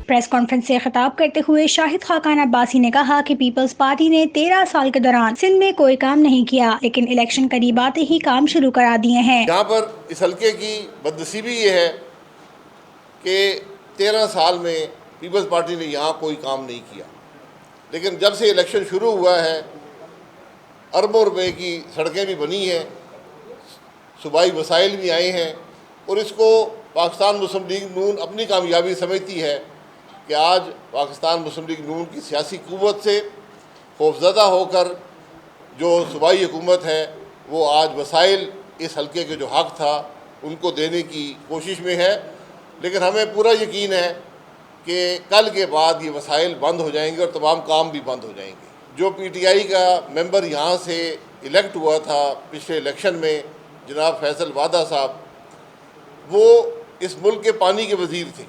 Press conference سے خطاب کرتے ہوئے شاہد خاقان عباسی نے کہا کہ پیپلز پارٹی نے 13 سال کے دوران سندھ میں کوئی کام نہیں کیا، لیکن الیکشن قریب آتے ہی کام شروع کرا دیے ہیں۔ یہاں پر اس حلقے کی بدنصیبی یہ ہے کہ 13 سال میں پیپلز پارٹی نے یہاں کوئی کام نہیں کیا، لیکن جب سے الیکشن شروع ہوا ہے اربوں روپے کی سڑکیں بھی بنی ہیں، صوبائی وسائل بھی آئے ہیں، اور اس کو پاکستان مسلم لیگ نون اپنی کامیابی سمجھتی ہے کہ آج پاکستان مسلم لیگ نون کی سیاسی قوت سے خوفزدہ ہو کر جو صوبائی حکومت ہے وہ آج وسائل اس حلقے کے جو حق تھا ان کو دینے کی کوشش میں ہے، لیکن ہمیں پورا یقین ہے کہ کل کے بعد یہ وسائل بند ہو جائیں گے اور تمام کام بھی بند ہو جائیں گے۔ جو پی ٹی آئی کا ممبر یہاں سے الیکٹ ہوا تھا پچھلے الیکشن میں، جناب فیصل وادہ صاحب، وہ اس ملک کے پانی کے وزیر تھے۔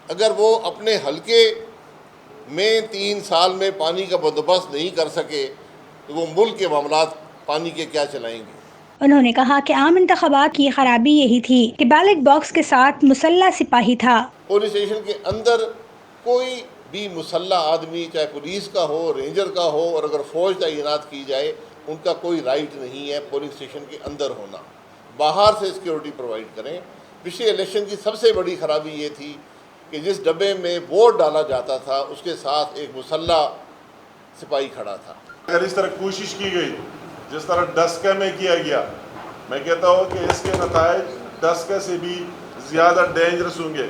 اگر وہ اپنے حلقے میں 3 سال میں پانی کا بندوبست نہیں کر سکے تو وہ ملک کے معاملات پانی کے کیا چلائیں گے؟ انہوں نے کہا کہ عام انتخابات کی خرابی یہی تھی کہ بیلٹ باکس کے ساتھ مسلح سپاہی تھا۔ پولیس اسٹیشن کے اندر کوئی بھی مسلح آدمی، چاہے پولیس کا ہو، رینجر کا ہو، اور اگر فوج تعینات کی جائے، ان کا کوئی رائٹ نہیں ہے پولیس اسٹیشن کے اندر ہونا۔ باہر سے سیکیورٹی پرووائڈ کریں۔ پچھلے الیکشن کی سب سے بڑی خرابی یہ تھی کہ جس ڈبے میں ووٹ ڈالا جاتا تھا اس کے ساتھ ایک مسلح سپاہی کھڑا تھا۔ اگر اس طرح کوشش کی گئی جس طرح ڈسکا میں کیا گیا، میں کہتا ہوں کہ اس کے نتائج ڈسکا سے بھی زیادہ ڈینجرس ہوں گے،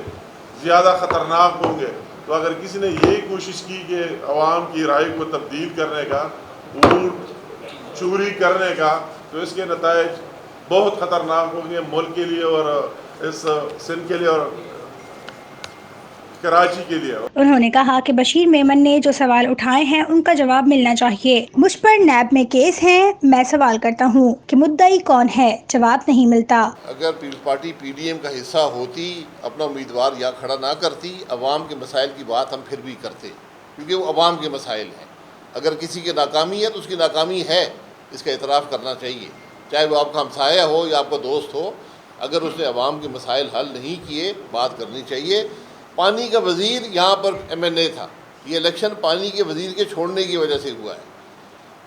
زیادہ خطرناک ہوں گے۔ تو اگر کسی نے یہی کوشش کی کہ عوام کی رائے کو تبدیل کرنے کا، ووٹ چوری کرنے کا، تو اس کے نتائج بہت خطرناک ہوں گے ملک کے لیے اور اس سندھ کے لیے اور کراچی کے لیے۔ انہوں نے کہا کہ بشیر میمن نے جو سوال اٹھائے ہیں ان کا جواب ملنا چاہیے۔ مجھ پر نیب میں کیس ہیں، میں سوال کرتا ہوں کہ مدعی کون ہے، جواب نہیں ملتا۔ اگر Peoples Party P D M کا حصہ ہوتی، اپنا امیدوار یہاں کھڑا نہ کرتی، عوام کے مسائل کی بات ہم پھر بھی کرتے، کیونکہ وہ عوام کے مسائل ہیں۔ اگر کسی کی ناکامی ہے تو اس کی ناکامی ہے، اس کا اعتراف کرنا چاہیے، چاہے وہ آپ کا ہمسایہ ہو یا آپ کا دوست ہو۔ اگر اس نے عوام کے مسائل حل نہیں کیے، بات کرنی چاہیے۔ پانی کا وزیر یہاں پر ایم این اے تھا، یہ الیکشن پانی کے وزیر کے چھوڑنے کی وجہ سے ہوا ہے۔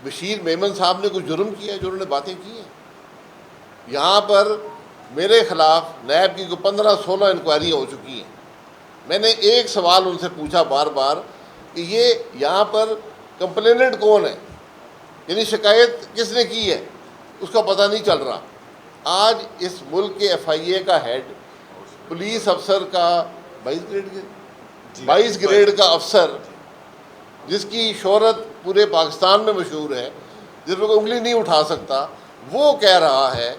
بشیر میمن صاحب نے کچھ جرم کیا ہے جو انہوں نے باتیں کی ہیں؟ یہاں پر میرے خلاف نیب کی 15-16 انکوائریاں ہو چکی ہیں۔ میں نے ایک سوال ان سے پوچھا بار بار کہ یہ یہاں پر کمپلیننٹ کون ہے، یعنی شکایت کس نے کی ہے، اس کا پتہ نہیں چل رہا۔ آج اس ملک کے ایف آئی اے کا ہیڈ، پولیس افسر کا 22 گریڈ کا افسر، جس کی شہرت پورے پاکستان میں مشہور ہے، جس پر کوئی انگلی نہیں اٹھا سکتا، وہ کہہ رہا ہے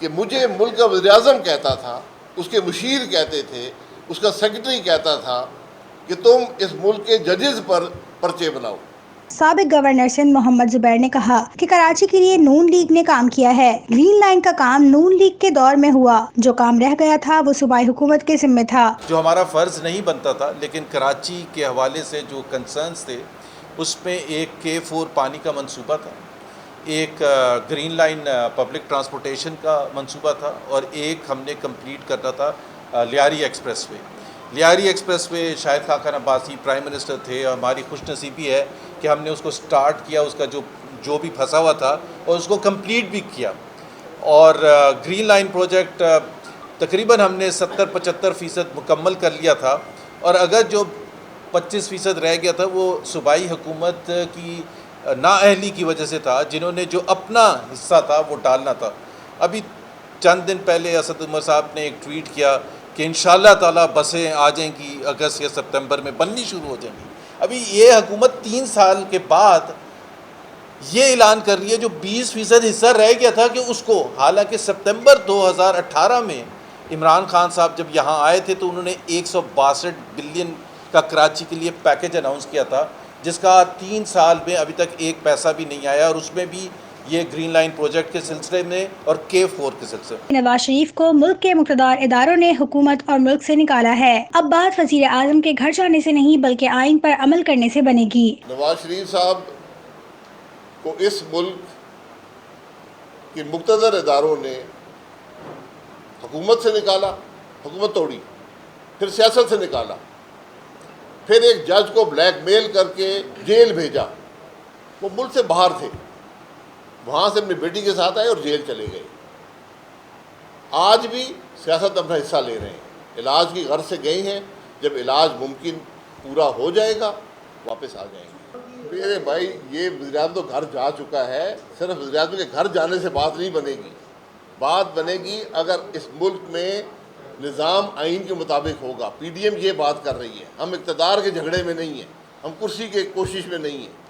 کہ مجھے ملک کا وزیر اعظم کہتا تھا، اس کے مشیر کہتے تھے، اس کا سیکرٹری کہتا تھا کہ تم اس ملک کے ججز پر پرچے بناؤ۔ سابق گورنر سندھ محمد زبیر نے کہا کہ کراچی کے لیے نون لیگ نے کام کیا ہے۔ گرین لائن کا کام نون لیگ کے دور میں ہوا، جو کام رہ گیا تھا وہ صوبائی حکومت کے ذمہ تھا۔ جو ہمارا فرض نہیں بنتا تھا، لیکن کراچی کے حوالے سے جو کنسرنز تھے، اس میں ایک K4 پانی کا منصوبہ تھا، ایک گرین لائن پبلک ٹرانسپورٹیشن کا منصوبہ تھا، اور ایک ہم نے کمپلیٹ کرنا تھا Lyari express way. Lyari express way Shahid Khaqan Abbasi prime minister تھے، اور ہماری خوش نصیبی ہے کہ ہم نے اس کو سٹارٹ کیا، اس کا جو بھی پھنسا ہوا تھا، اور اس کو کمپلیٹ بھی کیا۔ اور گرین لائن پروجیکٹ تقریباً ہم نے 70-75% مکمل کر لیا تھا، اور اگر جو 25% رہ گیا تھا وہ صوبائی حکومت کی نااہلی کی وجہ سے تھا، جنہوں نے جو اپنا حصہ تھا وہ ڈالنا تھا۔ ابھی چند دن پہلے اسد عمر صاحب نے ایک ٹویٹ کیا کہ انشاءاللہ تعالیٰ بسیں آ جائیں گی، اگست یا ستمبر میں بننی شروع ہو جائیں گی۔ ابھی یہ حکومت 3 سال کے بعد یہ اعلان کر رہی ہے جو 20% حصہ رہ گیا تھا کہ اس کو، حالانکہ سپتمبر 2018 میں عمران خان صاحب جب یہاں آئے تھے تو انہوں نے 162 بلین کا کراچی کے لیے پیکج اناؤنس کیا تھا، جس کا 3 سال میں ابھی تک ایک پیسہ بھی نہیں آیا، اور اس میں بھی یہ گرین لائن پروجیکٹ کے سلسلے میں اور K4 کے سلسلے میں۔ نواز شریف کو ملک کے مقتدر اداروں نے حکومت اور ملک سے نکالا ہے۔ اب بات وزیر اعظم کے گھر جانے سے نہیں بلکہ آئین پر عمل کرنے سے بنے گی۔ نواز شریف صاحب کو اس ملک کے مقتدر اداروں نے حکومت سے نکالا، حکومت توڑی، پھر سیاست سے نکالا، پھر ایک جج کو بلیک میل کر کے جیل بھیجا. وہ ملک سے باہر تھے, وہاں سے اپنی بیٹی کے ساتھ آئے اور جیل چلے گئے. آج بھی سیاست اپنا حصہ لے رہے ہیں, علاج کی غرض سے گئے ہیں, جب علاج ممکن پورا ہو جائے گا واپس آ جائیں گے. میرے بھائی یہ وزیر اعظم تو گھر جا چکا ہے, صرف وزیر اعظم کے گھر جانے سے بات نہیں بنے گی. بات بنے گی اگر اس ملک میں نظام آئین کے مطابق ہوگا. پی ڈی ایم یہ بات کر رہی ہے, ہم اقتدار کے جھگڑے میں نہیں ہیں, ہم کرسی کے کوشش میں نہیں ہیں.